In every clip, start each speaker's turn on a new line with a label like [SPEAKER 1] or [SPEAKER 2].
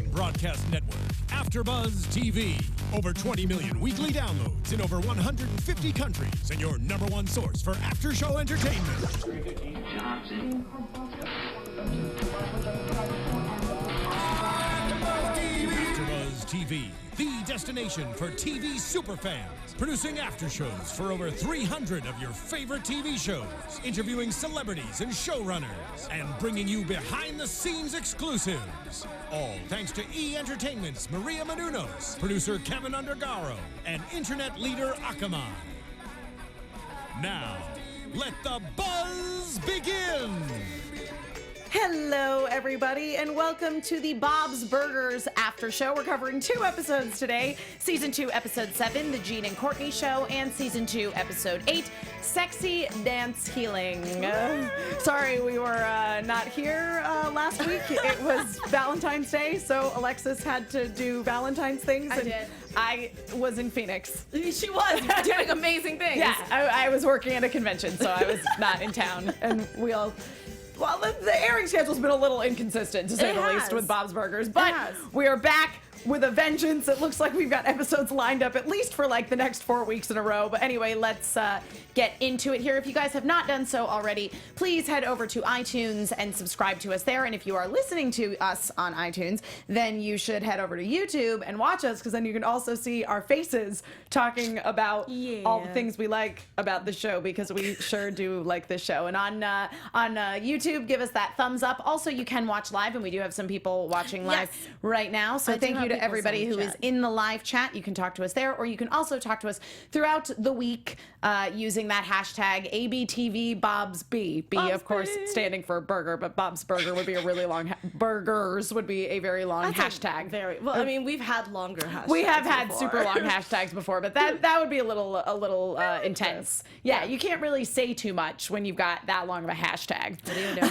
[SPEAKER 1] online broadcast network, AFTERBUZZ TV. Over 20 million weekly downloads in over 150 countries, and your #1 source for after-show entertainment. AFTERBUZZ TV, the destination for TV superfans. Producing after-shows for over 300 of your favorite TV shows. Interviewing celebrities and showrunners. And bringing you behind-the-scenes exclusives. All thanks to E! Entertainment's Maria Menounos, producer Kevin Undergaro, and internet leader Akamai. Now, let the buzz begin!
[SPEAKER 2] Hello, everybody, and welcome to the Bob's Burgers After Show. We're covering 2 episodes today. Season 2, Episode 7, The Gene and Courtney Show, and Season 2, Episode 8, Sexy Dance Healing. Sorry, we were not here last week. It was Valentine's Day, so Alexis had to do Valentine's things. I was in Phoenix.
[SPEAKER 3] She was doing amazing things.
[SPEAKER 2] Yeah, I was working at a convention, so I was not in town, and we all... Well, the airing schedule's been a little inconsistent, to say the least, with Bob's Burgers. But we are back with a vengeance. It looks like we've got episodes lined up at least for like the next 4 weeks in a row. But anyway, let's get into it here. If you guys have not done so already, please head over to iTunes and subscribe to us there. And if you are listening to us on iTunes, then you should head over to YouTube and watch us, because then you can also see our faces talking about all the things we like about the show, because we sure do like this show. And on YouTube, give us that thumbs up. Also, you can watch live, and we do have some people watching live right now. So thank you to everybody who is in the live chat. You can talk to us there, or you can also talk to us throughout the week using that hashtag ABTVBobsB. B, of course, standing for burger, but Bob's Burger would be a really long, burgers would be a very long hashtag.
[SPEAKER 3] Very well. I mean, we've had longer hashtags.
[SPEAKER 2] We have had super long hashtags before, but that would be a little intense. Yeah, you can't really say too much when you've got that long of a hashtag.
[SPEAKER 3] What do you do?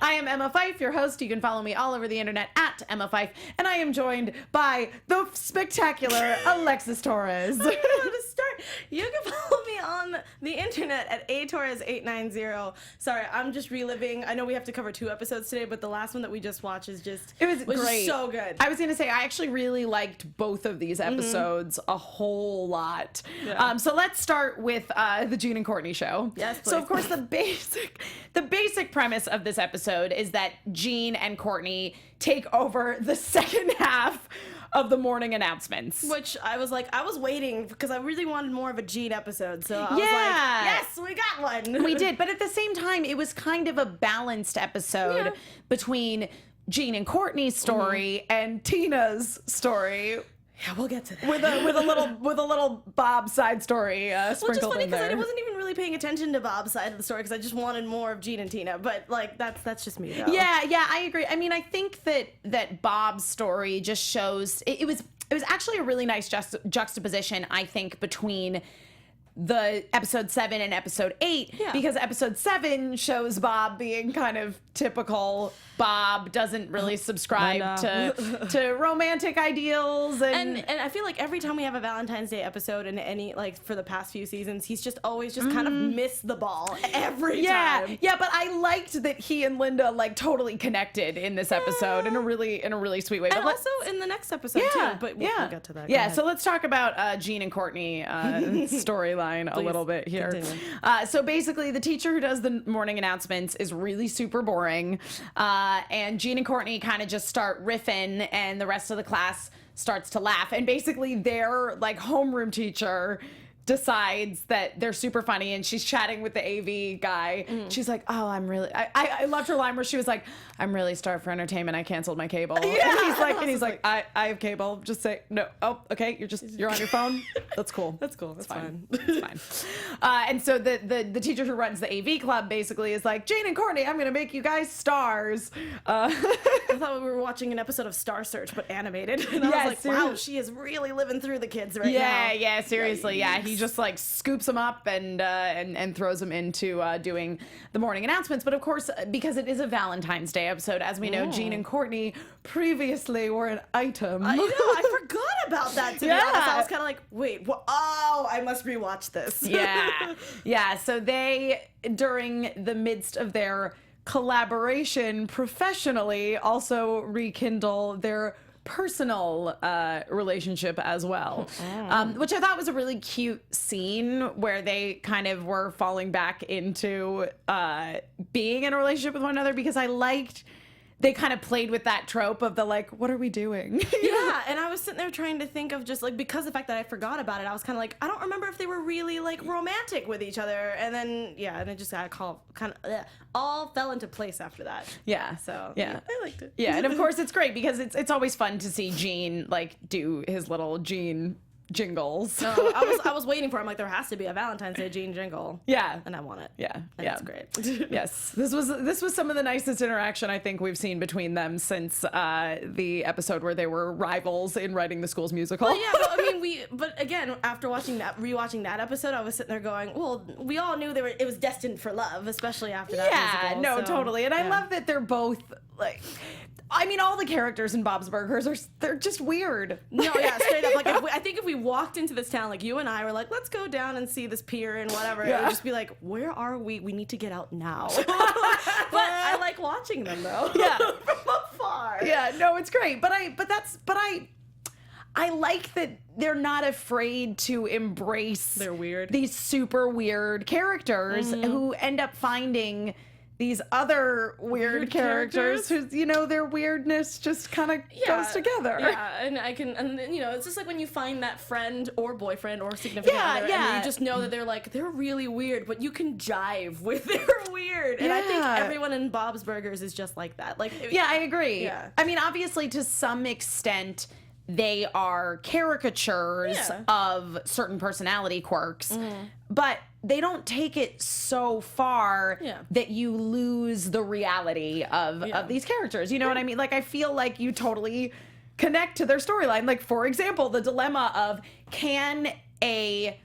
[SPEAKER 2] I am Emma Fyffe, your host. You can follow me all over the internet at Emma Fyffe, and I am joined by the spectacular Alexis Torres.
[SPEAKER 3] I don't know how to start. You can follow me on the internet at atorres890. Sorry, I'm just reliving. I know we have to cover 2 episodes today, but the last one that we just watched is just
[SPEAKER 2] was great.
[SPEAKER 3] So good.
[SPEAKER 2] I was gonna say I actually really liked both of these episodes a whole lot. Yeah. So let's start with the Gene and Courtney show.
[SPEAKER 3] Yes, please.
[SPEAKER 2] So of course the basic premise of this episode is that Gene and Courtney take over the second half of the morning announcements.
[SPEAKER 3] Which I was waiting, because I really wanted more of a Gene episode. So I was like, yes, we got one.
[SPEAKER 2] We did, but at the same time, it was kind of a balanced episode between Gene and Courtney's story and Tina's story.
[SPEAKER 3] Yeah, we'll get to that.
[SPEAKER 2] With a little Bob side story sprinkled in there.
[SPEAKER 3] Because I wasn't even really paying attention to Bob's side of the story, because I just wanted more of Gene and Tina. But like that's just me, though.
[SPEAKER 2] Yeah, I agree. I mean, I think that Bob's story just shows it was actually a really nice juxtaposition, I think, between the episode 7 and episode 8, because episode 7 shows Bob being kind of typical Bob, doesn't really subscribe to romantic ideals, and
[SPEAKER 3] I feel like every time we have a Valentine's Day episode in any, like, for the past few seasons, he's just always just kind of missed the ball every time.
[SPEAKER 2] Yeah, but I liked that he and Linda like totally connected in this episode in a really sweet way.
[SPEAKER 3] And
[SPEAKER 2] but
[SPEAKER 3] also in the next episode too. But we'll get to that.
[SPEAKER 2] Yeah, so let's talk about Gene and Courtney storyline a little bit here. So basically, the teacher who does the morning announcements is really super boring, and Gene and Courtney kind of just start riffing, and the rest of the class starts to laugh. And basically, their like homeroom teacher decides that they're super funny, and she's chatting with the AV guy. She's like, oh, I loved her line where she was like, I'm really starved for entertainment. I canceled my cable. Yeah. And he's like, I have cable. Just say no. Oh, okay. You're on your phone. That's cool.
[SPEAKER 3] That's cool. That's fine.
[SPEAKER 2] It's fine. And so the teacher who runs the AV club basically is like, Gene and Courtney, I'm gonna make you guys stars.
[SPEAKER 3] I thought we were watching an episode of Star Search, but animated. And I was like, wow, she is really living through the kids right now.
[SPEAKER 2] Yeah, seriously. Yeah, he just like scoops them up and throws them into doing the morning announcements. But of course, because it is a Valentine's Day episode, as we know, Gene and Courtney previously were an item.
[SPEAKER 3] I know, I forgot about that, to be honest. I was kind of like, wait, I must rewatch this.
[SPEAKER 2] Yeah. So they, during the midst of their collaboration professionally, also rekindle their personal relationship as well, which I thought was a really cute scene where they kind of were falling back into being in a relationship with one another, because I liked they kind of played with that trope of the like, what are we doing?
[SPEAKER 3] Yeah, and I was sitting there trying to think of just like, because of the fact that I forgot about it, I was kind of like, I don't remember if they were really like romantic with each other, and then and it just got all fell into place after that.
[SPEAKER 2] Yeah.
[SPEAKER 3] So
[SPEAKER 2] yeah,
[SPEAKER 3] I liked it.
[SPEAKER 2] Yeah, and of course it's great because it's always fun to see Gene like do his little Gene jingles.
[SPEAKER 3] So I was waiting for him, like, there has to be a Valentine's Day Gene jingle.
[SPEAKER 2] Yeah.
[SPEAKER 3] And I want it.
[SPEAKER 2] Yeah.
[SPEAKER 3] And
[SPEAKER 2] yeah.
[SPEAKER 3] it's great.
[SPEAKER 2] Yes. This was some of the nicest interaction I think we've seen between them since the episode where they were rivals in writing the school's musical.
[SPEAKER 3] Well, yeah, but I mean, but again, after rewatching that episode, I was sitting there going, well, we all knew it was destined for love, especially after that musical.
[SPEAKER 2] No, totally. And I love that they're both like, I mean, all the characters in Bob's Burgers they're just weird.
[SPEAKER 3] No, yeah, straight up. Like, I think if we walked into this town, like you and I were like, let's go down and see this pier and whatever, it would just be like, where are we? We need to get out now. But I like watching them though.
[SPEAKER 2] Yeah,
[SPEAKER 3] from afar.
[SPEAKER 2] Yeah, no, it's great. But I like that they're not afraid to embrace
[SPEAKER 3] they're weird.
[SPEAKER 2] These super weird characters who end up finding these other weird characters whose, their weirdness just kind of goes together.
[SPEAKER 3] Yeah, and it's just like when you find that friend or boyfriend or significant other, and you just know that they're really weird, but you can jive with their weird. And I think everyone in Bob's Burgers is just like that. Like,
[SPEAKER 2] I agree.
[SPEAKER 3] Yeah.
[SPEAKER 2] I mean, obviously, to some extent, they are caricatures of certain personality quirks, but they don't take it so far that you lose the reality of these characters. You know what I mean? Like, I feel like you totally connect to their storyline. Like, for example, the dilemma of, can a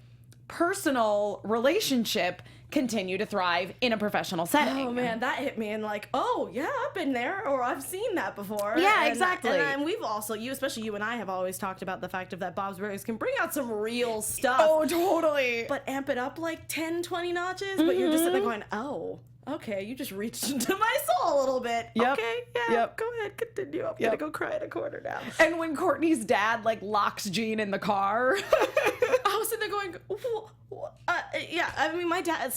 [SPEAKER 2] personal relationship continue to thrive in a professional setting?
[SPEAKER 3] Oh man, that hit me, and like, oh yeah, I've been there, or I've seen that before.
[SPEAKER 2] Yeah,
[SPEAKER 3] and,
[SPEAKER 2] exactly.
[SPEAKER 3] And we've also, especially you and I have always talked about the fact of that Bob's Burgers can bring out some real stuff.
[SPEAKER 2] Oh, totally.
[SPEAKER 3] But amp it up like 10, 20 notches, but you're just sitting there going, oh, okay, you just reached into my soul a little bit.
[SPEAKER 2] Yep.
[SPEAKER 3] Okay, yeah, go ahead, continue. I'm gonna go cry in a corner now.
[SPEAKER 2] And when Courtney's dad like locks Gene in the car,
[SPEAKER 3] I was sitting there going, yeah, I mean, my dad's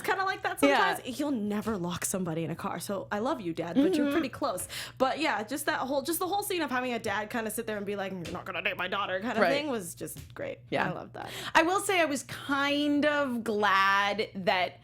[SPEAKER 3] kind of like that sometimes.
[SPEAKER 2] Yeah.
[SPEAKER 3] He'll never lock somebody in a car. So I love you, Dad, but you're pretty close. But yeah, just the whole scene of having a dad kind of sit there and be like, you're not going to date my daughter kind of thing was just great.
[SPEAKER 2] Yeah.
[SPEAKER 3] I love that.
[SPEAKER 2] I will say I was kind of glad that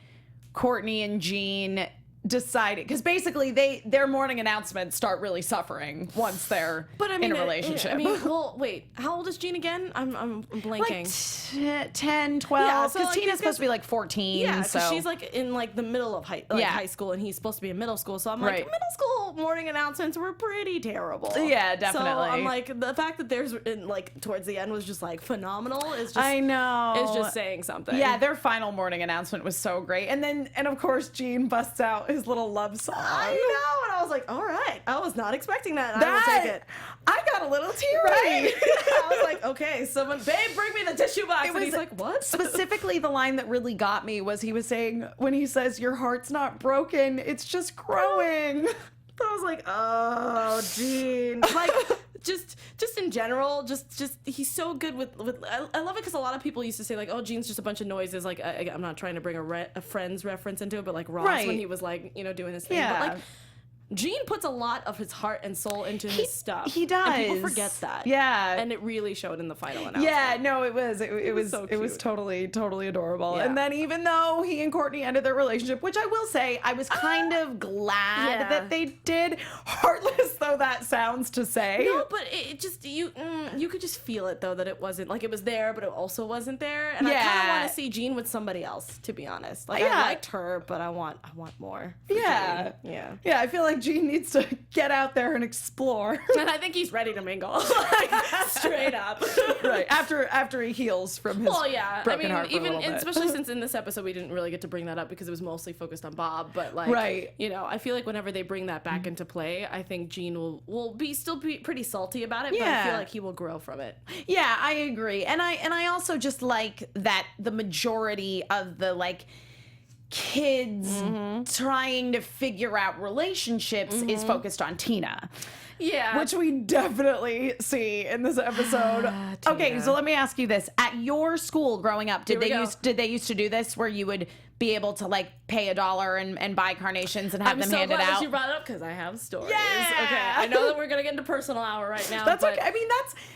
[SPEAKER 2] Courtney and Gene decided, because basically their morning announcements start really suffering once they're in a relationship.
[SPEAKER 3] Well, wait, how old is Gene again? I'm blanking.
[SPEAKER 2] Like 10, 12, because Tina's supposed to be like 14.
[SPEAKER 3] Yeah,
[SPEAKER 2] so
[SPEAKER 3] she's like in like the middle of high school, and he's supposed to be in middle school. So I'm like, middle school morning announcements were pretty terrible.
[SPEAKER 2] Yeah, definitely.
[SPEAKER 3] So I'm like, the fact that there's like towards the end was just like phenomenal is just,
[SPEAKER 2] I know,
[SPEAKER 3] is just saying something.
[SPEAKER 2] Yeah, their final morning announcement was so great, and of course Gene busts out his little love song.
[SPEAKER 3] I know, and I was like, all right, I was not expecting that. I will take it.
[SPEAKER 2] I got a little teary.
[SPEAKER 3] Right? I was like, okay, someone, babe, bring me the tissue box. And he's like, what?
[SPEAKER 2] Specifically, the line that really got me was he was saying, when he says, your heart's not broken, it's just growing.
[SPEAKER 3] I was like, oh, Gene. Like, just in general, just he's so good with I love it because a lot of people used to say like, oh, Gene's just a bunch of noises. Like, I'm not trying to bring a Friends reference into it, but like Ross when he was like, doing his thing.
[SPEAKER 2] Yeah.
[SPEAKER 3] But like, Gene puts a lot of his heart and soul into his stuff.
[SPEAKER 2] He does.
[SPEAKER 3] And people forget that.
[SPEAKER 2] Yeah.
[SPEAKER 3] And it really showed in the final announcement.
[SPEAKER 2] Yeah, no, it was
[SPEAKER 3] so
[SPEAKER 2] it was
[SPEAKER 3] cute.
[SPEAKER 2] totally adorable.
[SPEAKER 3] Yeah.
[SPEAKER 2] And then even though he and Courtney ended their relationship, which I will say I was kind of glad that they did, heartless though that sounds to say.
[SPEAKER 3] No, but it just you could just feel it though, that it wasn't like, it was there but it also wasn't there. And I kind of want to see Gene with somebody else, to be honest. Like, I liked her, but I want more for Gene. Yeah,
[SPEAKER 2] I feel like Gene needs to get out there and explore.
[SPEAKER 3] And I think he's ready to mingle. Like, straight up.
[SPEAKER 2] Right. After he heals from his broken heart for
[SPEAKER 3] even
[SPEAKER 2] a little bit.
[SPEAKER 3] especially since in this episode we didn't really get to bring that up because it was mostly focused on Bob, but like, I feel like whenever they bring that back into play, I think Gene will still be pretty salty about it, but I feel like he will grow from it.
[SPEAKER 2] Yeah, I agree. And I also just like that the majority of the like kids trying to figure out relationships is focused on Tina.
[SPEAKER 3] Yeah.
[SPEAKER 2] Which we definitely see in this episode. Okay, so let me ask you this. At your school growing up, did they used to do this where you would be able to like pay $1 and buy carnations and have them handed out?
[SPEAKER 3] I'm so glad that you brought it up because I have stories.
[SPEAKER 2] Yeah.
[SPEAKER 3] Okay, I know that we're gonna get into personal hour right now.
[SPEAKER 2] That's
[SPEAKER 3] but
[SPEAKER 2] okay. I mean,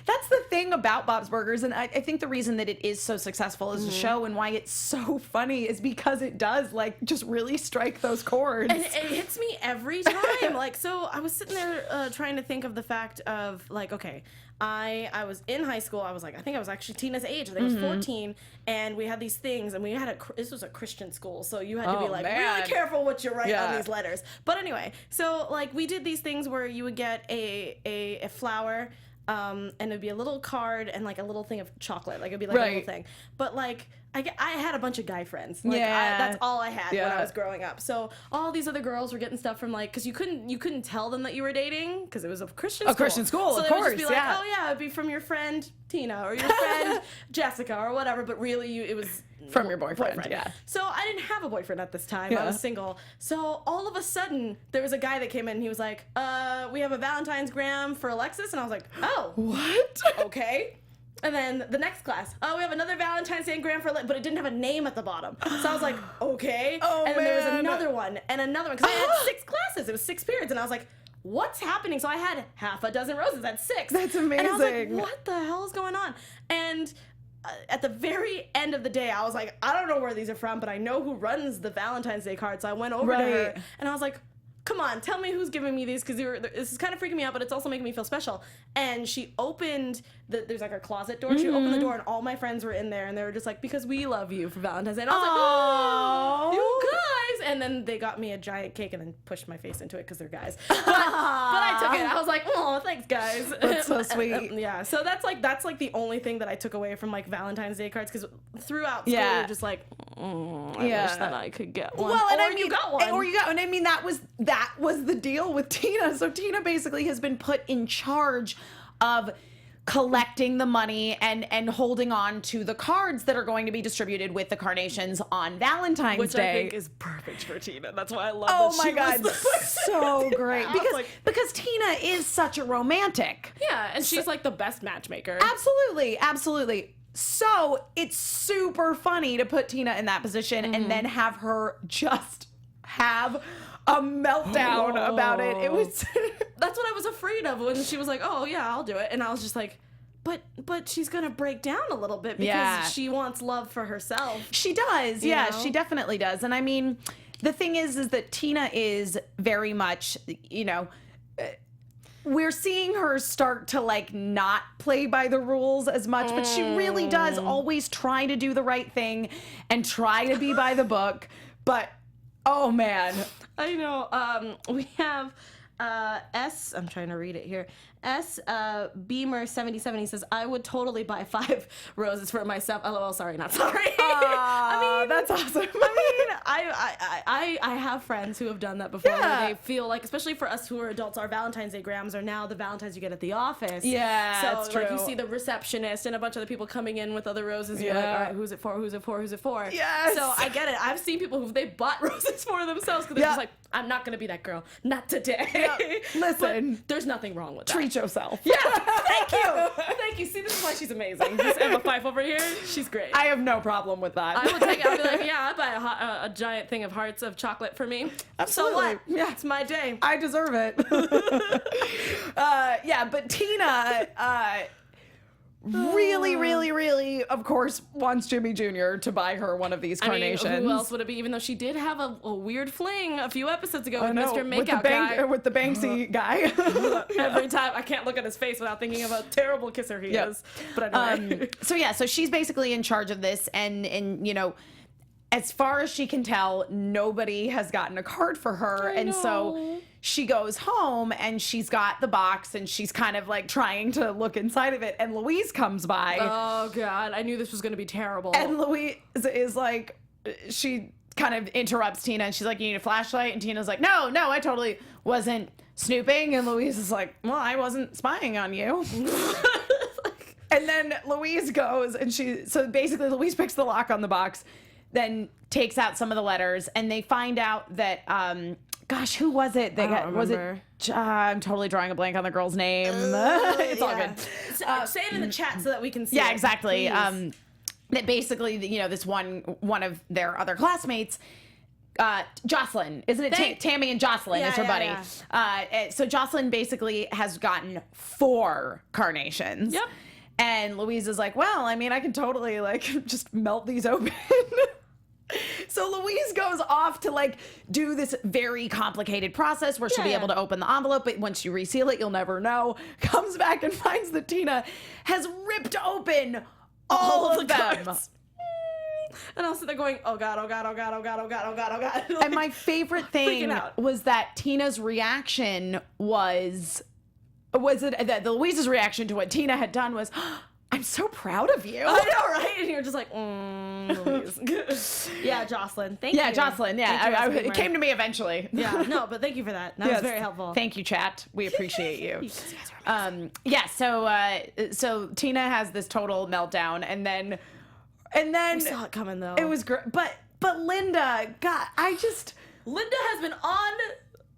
[SPEAKER 2] that's the thing about Bob's Burgers, and I think the reason that it is so successful as a show and why it's so funny is because it does like just really strike those chords.
[SPEAKER 3] And it hits me every time. Like, so I was sitting there trying to think of the fact of like, okay, I was in high school. I think I was actually Tina's age. I think I was 14, and we had these things, and we had this was a Christian school, so you had to be like really careful what you write on these letters. But anyway, so like we did these things where you would get a flower, and it'd be a little card and like a little thing of chocolate, like it'd be like a little thing. But like I had a bunch of guy friends. Like, that's all I had when I was growing up. So all these other girls were getting stuff from like, because you couldn't tell them that you were dating because it was a Christian school.
[SPEAKER 2] Christian school,
[SPEAKER 3] so
[SPEAKER 2] of
[SPEAKER 3] they would
[SPEAKER 2] course.
[SPEAKER 3] just be like, oh yeah, it'd be from your friend Tina or your friend Jessica or whatever. But really, it was
[SPEAKER 2] from your boyfriend. Yeah.
[SPEAKER 3] So I didn't have a boyfriend at this time. I was single. So all of a sudden, there was a guy that came in and he was like, we have a Valentine's gram for Alexis. And I was like, oh.
[SPEAKER 2] What?
[SPEAKER 3] Okay. And then the next class, we have another Valentine's Day gram for, but it didn't have a name at the bottom. So I was like, okay.
[SPEAKER 2] Oh,
[SPEAKER 3] and then there was another one and another one. Because I had 6 classes. It was 6 periods. And I was like, what's happening? So I had half a dozen roses at 6.
[SPEAKER 2] That's amazing.
[SPEAKER 3] And I was like, what the hell is going on? And at the very end of the day, I was like, I don't know where these are from, but I know who runs the Valentine's Day card. So I went over to her and I was like, come on, tell me who's giving me these, because this is kind of freaking me out, but it's also making me feel special. And she opened there's like our closet door. She opened the door, and all my friends were in there, and they were just like, because we love you for Valentine's Day. And I was like, oh, you guys. And then they got me a giant cake and then pushed my face into it because they're guys. But I took it. I was like, oh, thanks, guys.
[SPEAKER 2] That's so sweet.
[SPEAKER 3] Yeah. So that's like the only thing that I took away from like Valentine's Day cards, because throughout school, you're just like, I wish that I could get one.
[SPEAKER 2] Well, and
[SPEAKER 3] or
[SPEAKER 2] I mean,
[SPEAKER 3] you got one.
[SPEAKER 2] Or you got one. I mean, that was the deal with Tina. So Tina basically has been put in charge of collecting the money and holding on to the cards that are going to be distributed with the carnations on Valentine's Day.
[SPEAKER 3] Which I think is perfect for Tina. That's why I love
[SPEAKER 2] Oh
[SPEAKER 3] that
[SPEAKER 2] my
[SPEAKER 3] she
[SPEAKER 2] God,
[SPEAKER 3] was the
[SPEAKER 2] so great. Because Tina is such a romantic.
[SPEAKER 3] Yeah, and she's like the best matchmaker.
[SPEAKER 2] Absolutely, absolutely. So it's super funny to put Tina in that position and then have her just have a meltdown about it. It was
[SPEAKER 3] that's what I was afraid of when she was like, oh yeah, I'll do it. And I was just like, but she's gonna break down a little bit because she wants love for herself.
[SPEAKER 2] She does. Yeah, she definitely does. And I mean, the thing is that Tina is very much, we're seeing her start to like not play by the rules as much, but she really does always try to do the right thing and try to be by the book. But oh man,
[SPEAKER 3] I know. We have I'm trying to read it here. Beamer 77. He says, I would totally buy 5 roses for myself. LOL, sorry, not sorry. I mean,
[SPEAKER 2] that's awesome.
[SPEAKER 3] I have friends who have done that before. Where they feel like, especially for us who are adults, our Valentine's Day grams are now the Valentines you get at the office.
[SPEAKER 2] Yeah,
[SPEAKER 3] so
[SPEAKER 2] that's true.
[SPEAKER 3] Like you see the receptionist and a bunch of the people coming in with other roses. You're like, all right, who's it for? Who's it for? Who's it for?
[SPEAKER 2] Yes.
[SPEAKER 3] So I get it. I've seen people who they bought roses for themselves because they're just like, I'm not gonna be that girl. Not today.
[SPEAKER 2] Listen,
[SPEAKER 3] but there's nothing wrong with that.
[SPEAKER 2] Treat yourself.
[SPEAKER 3] Yeah. Thank you. Thank you. See, this is why she's amazing. This Emma Fyffe over here, she's great.
[SPEAKER 2] I have no problem with that.
[SPEAKER 3] I will take it. I'll be like, yeah, I buy a giant thing of hearts of chocolate for me.
[SPEAKER 2] Absolutely.
[SPEAKER 3] So what?
[SPEAKER 2] Yeah,
[SPEAKER 3] it's my day.
[SPEAKER 2] I deserve it. But Tina really, of course, wants Jimmy Jr. to buy her one of these carnations.
[SPEAKER 3] I mean, who else would it be? Even though she did have a weird fling a few episodes ago with Mr. Makeout guy.
[SPEAKER 2] With the Banksy guy.
[SPEAKER 3] Every time, I can't look at his face without thinking of a terrible kisser he is. But anyway.
[SPEAKER 2] So she's basically in charge of this, and as far as she can tell, nobody has gotten a card for her. So she goes home and she's got the box and she's kind of like trying to look inside of it. And Louise comes by.
[SPEAKER 3] Oh, God. I knew this was going to be terrible.
[SPEAKER 2] And Louise is like, she kind of interrupts Tina and she's like, you need a flashlight? And Tina's like, no, I totally wasn't snooping. And Louise is like, well, I wasn't spying on you. And then Louise goes and so basically Louise picks the lock on the box, then takes out some of the letters, and they find out that gosh, who was it? Was it? I'm totally drawing a blank on the girl's name. It's all good.
[SPEAKER 3] Say it in the chat so that we can see.
[SPEAKER 2] Yeah,
[SPEAKER 3] it,
[SPEAKER 2] exactly. That basically, this one of their other classmates. Jocelyn, isn't it? Tammy and Jocelyn is her buddy. Yeah. So Jocelyn basically has gotten 4 carnations. Yep. And Louise is like, well, I mean, I can totally just melt these open. So Louise goes off to do this very complicated process where she'll be able to open the envelope, but once you reseal it, you'll never know. Comes back and finds that Tina has ripped open all of them. Cards.
[SPEAKER 3] And also they're going, oh God, oh God, oh God, oh God, oh God, oh God, oh God.
[SPEAKER 2] And my favorite thing was that Tina's reaction was it the Louise's reaction to what Tina had done was, I'm so proud of you.
[SPEAKER 3] I know, right? And you're just like, Louise. Yeah, Jocelyn. Thank you.
[SPEAKER 2] Yeah, Jocelyn. Yeah, it came to me eventually.
[SPEAKER 3] Yeah, no, but thank you for that. That was very helpful.
[SPEAKER 2] Thank you, chat. We appreciate you. Yeah, so Tina has this total meltdown, and then
[SPEAKER 3] we saw it coming though.
[SPEAKER 2] It was great, but Linda, God,
[SPEAKER 3] Linda has been on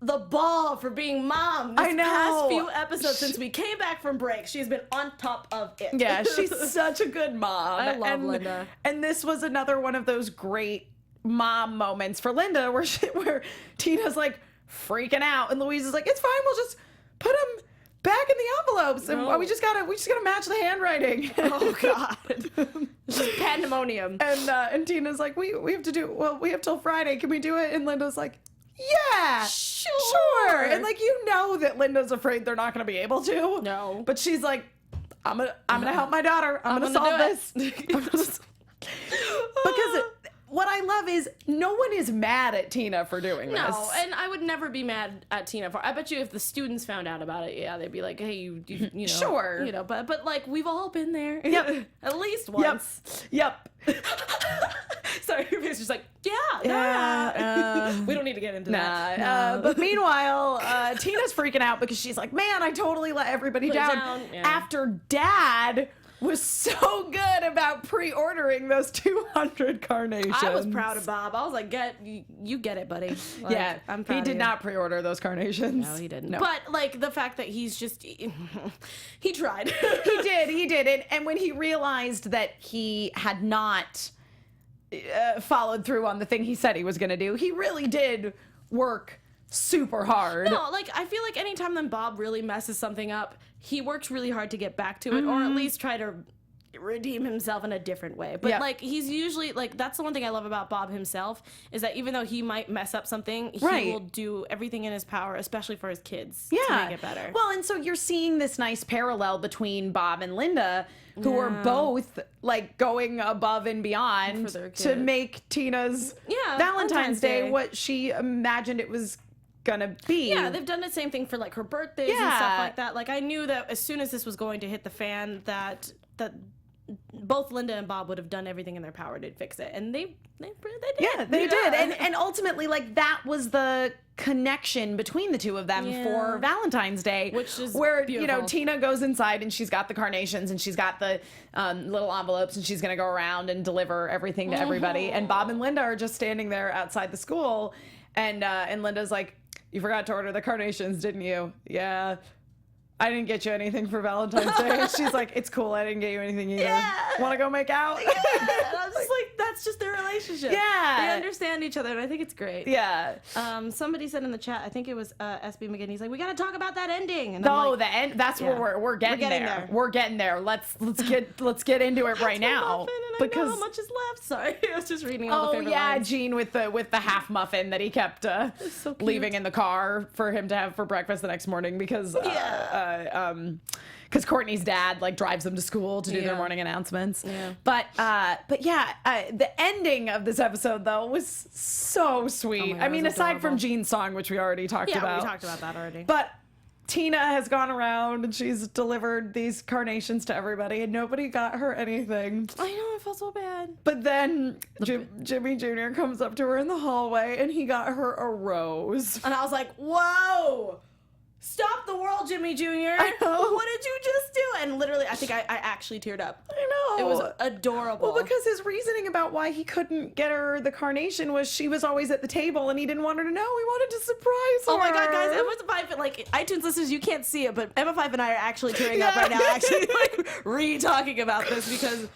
[SPEAKER 3] the ball for being mom this past few episodes since we came back from break. She's been on top of it.
[SPEAKER 2] Yeah, she's such a good mom.
[SPEAKER 3] I love Linda.
[SPEAKER 2] And this was another one of those great mom moments for Linda where Tina's freaking out and Louise is like, it's fine, we'll just put them back in the envelopes and we just gotta match the handwriting.
[SPEAKER 3] Oh God. Just pandemonium.
[SPEAKER 2] And Tina's like, we have till Friday. Can we do it? And Linda's like, yeah, sure. And that Linda's afraid they're not going to be able to.
[SPEAKER 3] No.
[SPEAKER 2] But she's like, I'm gonna help my daughter. I'm gonna solve this. Because what I love is no one is mad at Tina for doing this.
[SPEAKER 3] No, and I would never be mad at Tina for. I bet you if the students found out about it, they'd be like, "Hey, you know,
[SPEAKER 2] sure,
[SPEAKER 3] but we've all been there,
[SPEAKER 2] yep,
[SPEAKER 3] at least once,
[SPEAKER 2] yep."
[SPEAKER 3] Sorry, your face is just like, yeah, we don't need to get into that.
[SPEAKER 2] No. But meanwhile, Tina's freaking out because she's like, "Man, I totally let everybody down after Dad was so good about pre-ordering those 200 carnations."
[SPEAKER 3] I was proud of Bob. I was like, you get it, buddy. I'm proud
[SPEAKER 2] he did not pre-order those carnations.
[SPEAKER 3] No, he didn't. No. But the fact that he's just he tried.
[SPEAKER 2] he did. And when he realized that he had not followed through on the thing he said he was going to do, he really did work super hard.
[SPEAKER 3] No, I feel like anytime then Bob really messes something up, he works really hard to get back to it, or at least try to redeem himself in a different way. But he's usually that's the one thing I love about Bob himself, is that even though he might mess up something, he will do everything in his power, especially for his kids, to make it better.
[SPEAKER 2] Well, and so you're seeing this nice parallel between Bob and Linda, who are both going above and beyond to make Tina's Valentine's Day what she imagined it was gonna be.
[SPEAKER 3] Yeah, they've done the same thing for her birthdays and stuff like that. I knew that as soon as this was going to hit the fan, that both Linda and Bob would have done everything in their power to fix it, and they did.
[SPEAKER 2] Yeah, they did, and ultimately, that was the connection between the two of them for Valentine's Day,
[SPEAKER 3] which is
[SPEAKER 2] where
[SPEAKER 3] beautiful.
[SPEAKER 2] Tina goes inside and she's got the carnations and she's got the little envelopes and she's gonna go around and deliver everything to everybody, and Bob and Linda are just standing there outside the school, and Linda's like, "You forgot to order the carnations, didn't you?" "Yeah. I didn't get you anything for Valentine's Day." And she's like, "It's cool, I didn't get you anything either. Want to go make out?"
[SPEAKER 3] Yeah. And I'm just that's just their relationship.
[SPEAKER 2] Yeah.
[SPEAKER 3] They understand each other, and I think it's great.
[SPEAKER 2] Yeah.
[SPEAKER 3] Somebody said in the chat, I think it was SB McGinn, he's like, "We got to talk about that ending." And
[SPEAKER 2] the end. That's where we're getting there. We're getting there. Let's get into it right now.
[SPEAKER 3] Because how much is left? Sorry, I was just reading all the favorite lines.
[SPEAKER 2] Gene with the half muffin that he kept leaving in the car for him to have for breakfast the next morning because Courtney's dad drives them to school to do their morning announcements. Yeah. But the ending of this episode though was so sweet. I mean, aside from Gene's song, which we already talked about.
[SPEAKER 3] Yeah, we talked about that already.
[SPEAKER 2] But Tina has gone around and she's delivered these carnations to everybody and nobody got her anything.
[SPEAKER 3] I know, I felt so bad.
[SPEAKER 2] But then Jimmy Jr. comes up to her in the hallway and he got her a rose.
[SPEAKER 3] And I was like, whoa! stop the world, Jimmy Jr.
[SPEAKER 2] I know.
[SPEAKER 3] What did you just do? And literally, I think I actually teared up.
[SPEAKER 2] I know.
[SPEAKER 3] It was adorable.
[SPEAKER 2] Well, because his reasoning about why he couldn't get her the carnation was she was always at the table and he didn't want her to know. He wanted to surprise her.
[SPEAKER 3] Oh my God, guys! Emma Fyffe, like iTunes listeners, you can't see it, but Emma Fyffe and I are actually tearing up right now, actually like re-talking about this because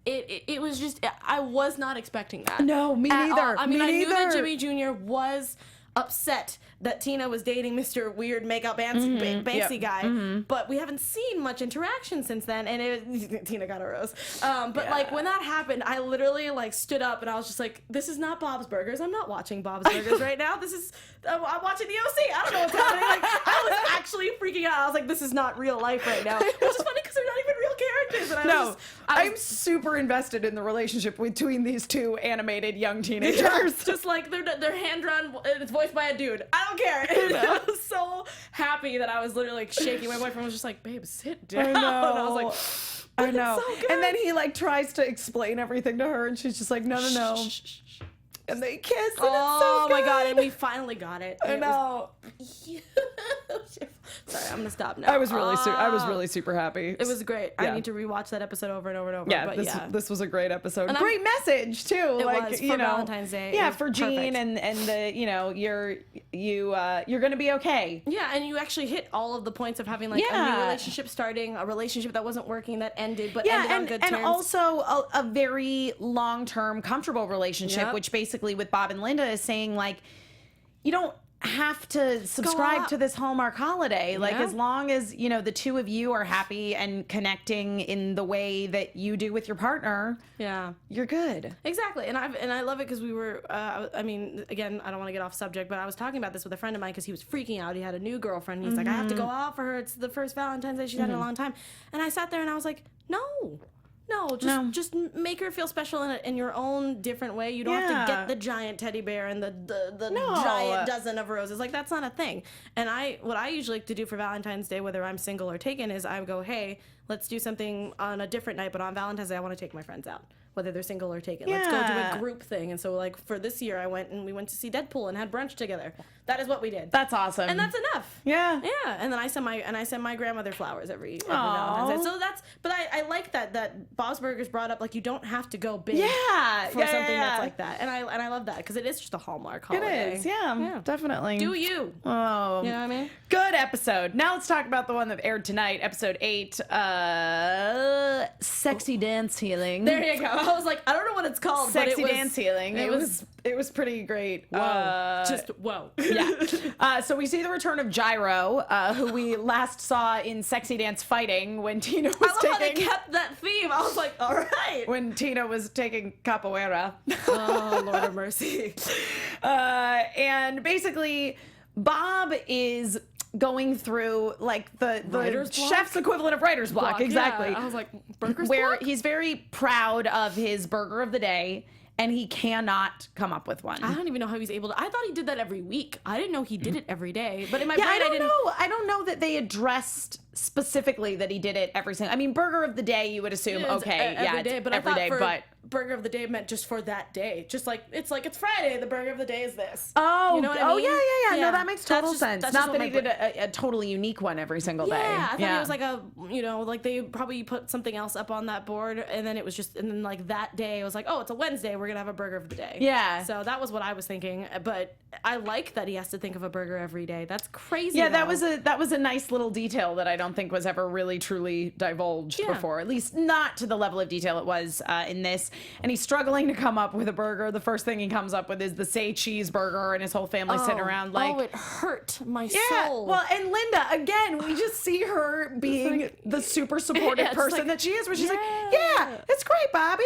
[SPEAKER 3] it was just I was not expecting that.
[SPEAKER 2] No, me neither.
[SPEAKER 3] I mean,
[SPEAKER 2] me
[SPEAKER 3] I knew that
[SPEAKER 2] neither.
[SPEAKER 3] Jimmy Jr. was upset that Tina was dating Mr. Weird Makeup Banksy guy, but we haven't seen much interaction since then, and Tina got a rose. But like when that happened, I literally like stood up and I was just like, this is not Bob's Burgers. I'm not watching Bob's Burgers right now. This is, I'm watching the OC. I don't know what's happening. Like I was actually freaking out. I was like, this is not real life right now. Which is funny because they're not even real characters. And
[SPEAKER 2] I'm super invested in the relationship between these two animated young teenagers.
[SPEAKER 3] Just like they're hand drawn and it's voiced by a dude. I don't care. And I was so happy that I was literally like shaking. My boyfriend was just like, babe, sit down.
[SPEAKER 2] I know.
[SPEAKER 3] And I was like,
[SPEAKER 2] I know.
[SPEAKER 3] so good.
[SPEAKER 2] And then he like tries to explain everything to her and she's just like, no. And they kiss and it's so
[SPEAKER 3] oh
[SPEAKER 2] good.
[SPEAKER 3] my God, and we finally got it.
[SPEAKER 2] I know.
[SPEAKER 3] Sorry, I'm gonna stop now.
[SPEAKER 2] I was really super happy.
[SPEAKER 3] It was great.
[SPEAKER 2] Yeah.
[SPEAKER 3] I need to rewatch that episode over and over and over.
[SPEAKER 2] Yeah,
[SPEAKER 3] But
[SPEAKER 2] this was a great episode.
[SPEAKER 3] And
[SPEAKER 2] Great message too.
[SPEAKER 3] It
[SPEAKER 2] like
[SPEAKER 3] was,
[SPEAKER 2] you
[SPEAKER 3] for
[SPEAKER 2] know,
[SPEAKER 3] Valentine's Day.
[SPEAKER 2] Yeah,
[SPEAKER 3] It was
[SPEAKER 2] for Jean
[SPEAKER 3] perfect.
[SPEAKER 2] and the you're gonna be okay.
[SPEAKER 3] Yeah, and you actually hit all of the points of having like a new relationship starting, a relationship that wasn't working that ended, but ended on good terms.
[SPEAKER 2] And also a very long-term comfortable relationship,
[SPEAKER 3] Yep.
[SPEAKER 2] which basically with Bob and Linda is saying like, you don't have to subscribe to this Hallmark holiday. Like
[SPEAKER 3] Yeah.
[SPEAKER 2] as long as, you know, the two of you are happy and connecting in the way that you do with your partner,
[SPEAKER 3] Yeah.
[SPEAKER 2] you're good.
[SPEAKER 3] Exactly, and I love it because we were. I mean, again, I don't want to get off subject, but I was talking about this with a friend of mine because he was freaking out. He had a new girlfriend. And he's like, I have to go out for her. It's the first Valentine's Day she's had in a long time. And I sat there and I was like, no, just make her feel special in your own different way. You don't have to get the giant teddy bear and the giant dozen of roses. Like that's not a thing. And what I usually like to do for Valentine's Day, whether I'm single or taken, is I go, hey, let's do something on a different night, but on Valentine's Day I want to take my friends out, whether they're single or taken. Let's go do a group thing. And so like for this year we went to see Deadpool and had brunch together. That is what we did.
[SPEAKER 2] That's awesome.
[SPEAKER 3] And that's enough.
[SPEAKER 2] Yeah.
[SPEAKER 3] Yeah. And then I send my grandmother flowers every Valentine's Day. So but I like that Bob's Burgers brought up like you don't have to go big for something that's like that. And I love that because it is just a Hallmark holiday.
[SPEAKER 2] It is, yeah, definitely.
[SPEAKER 3] Do you?
[SPEAKER 2] Oh,
[SPEAKER 3] you know what I mean?
[SPEAKER 2] Good episode. Now let's talk about the one that aired tonight, episode 8, Sexy Dance Healing.
[SPEAKER 3] There you go. I was like, I don't know what it's called,
[SPEAKER 2] Sexy
[SPEAKER 3] but it was,
[SPEAKER 2] Dance Healing. It was pretty great.
[SPEAKER 3] Whoa. Just whoa.
[SPEAKER 2] Yeah. So we see the return of Gyro, who we last saw in Sexy Dance Fighting when Tina was
[SPEAKER 3] I love how they kept that theme. I was like, all right.
[SPEAKER 2] When Tina was taking capoeira.
[SPEAKER 3] Oh, Lord of mercy.
[SPEAKER 2] And basically, Bob is going through like the chef's equivalent of writer's block. Exactly.
[SPEAKER 3] Yeah. I was like, burger's
[SPEAKER 2] where
[SPEAKER 3] block?
[SPEAKER 2] he's very proud of his burger of the day. And he cannot come up with one.
[SPEAKER 3] I don't even know how he's able to. I thought he did that every week. I didn't know he did it every day. But in my brain,
[SPEAKER 2] I don't know. I don't know that they addressed specifically that he did it every single. I mean, burger of the day, you would assume. Okay,
[SPEAKER 3] every day. But
[SPEAKER 2] every
[SPEAKER 3] I thought
[SPEAKER 2] day. But
[SPEAKER 3] burger of the day meant just for that day. Just like it's Friday. The burger of the day is this.
[SPEAKER 2] Oh,
[SPEAKER 3] you know what I mean?
[SPEAKER 2] Yeah. No, that makes total sense.
[SPEAKER 3] That's
[SPEAKER 2] Not that he did a totally unique one every single day.
[SPEAKER 3] Yeah, I thought it was like like they probably put something else up on that board, and then it was just, and then like that day it was like, oh, it's a Wednesday, we're gonna have a burger of the day.
[SPEAKER 2] Yeah.
[SPEAKER 3] So that was what I was thinking, but I like that he has to think of a burger every day. That's crazy.
[SPEAKER 2] Yeah,
[SPEAKER 3] though.
[SPEAKER 2] that was a nice little detail that I don't think was ever really truly divulged before. At least not to the level of detail it was in this. And he's struggling to come up with a burger. The first thing he comes up with is the say cheeseburger, and his whole family sitting around like,
[SPEAKER 3] it hurt my
[SPEAKER 2] yeah.
[SPEAKER 3] soul.
[SPEAKER 2] Well, and Linda, again, we just see her being the super supportive person that she is, where she's like, yeah, it's great, Bobby.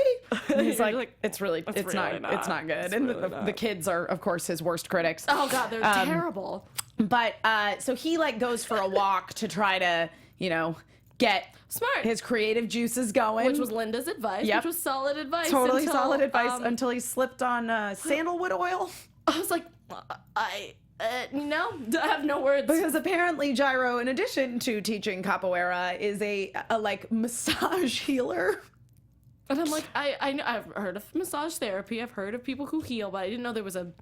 [SPEAKER 2] And he's like, it's not good. And the kids are, of course, his worst critics.
[SPEAKER 3] Oh God, they're terrible.
[SPEAKER 2] But so he like goes for a walk to try to, get his creative juices going.
[SPEAKER 3] Which was Linda's advice, which was solid advice.
[SPEAKER 2] Totally solid advice until he slipped on sandalwood oil.
[SPEAKER 3] I was like, I have no words.
[SPEAKER 2] Because apparently Gyro, in addition to teaching capoeira, is a like massage healer.
[SPEAKER 3] And I'm like, I've heard of massage therapy. I've heard of people who heal, but I didn't know there was a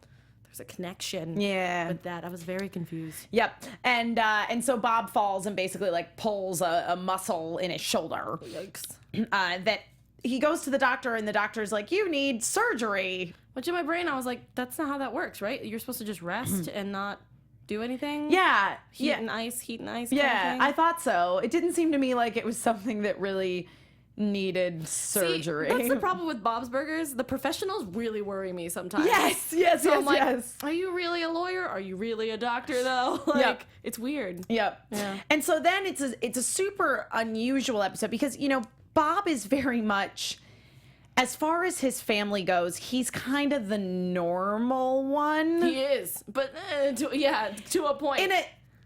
[SPEAKER 3] was a connection.
[SPEAKER 2] Yeah.
[SPEAKER 3] With that, I was very confused.
[SPEAKER 2] Yep. And so Bob falls and basically like pulls a muscle in his shoulder.
[SPEAKER 3] Yikes.
[SPEAKER 2] That he goes to the doctor and the doctor's like, you need surgery.
[SPEAKER 3] Which in my brain, I was like, that's not how that works, right? You're supposed to just rest and not do anything?
[SPEAKER 2] Yeah.
[SPEAKER 3] Heat and ice. Kind
[SPEAKER 2] Yeah,
[SPEAKER 3] of thing?
[SPEAKER 2] I thought so. It didn't seem to me like it was something that really needed surgery.
[SPEAKER 3] See, that's the problem with Bob's Burgers. The professionals really worry me sometimes.
[SPEAKER 2] Yes.
[SPEAKER 3] I'm like,
[SPEAKER 2] yes.
[SPEAKER 3] Are you really a lawyer? Are you really a doctor, though?
[SPEAKER 2] Yep.
[SPEAKER 3] It's weird.
[SPEAKER 2] Yep.
[SPEAKER 3] Yeah.
[SPEAKER 2] And so then it's a super unusual episode because, you know, Bob is very much, as far as his family goes, he's kind of the normal one.
[SPEAKER 3] He is. But, to a point.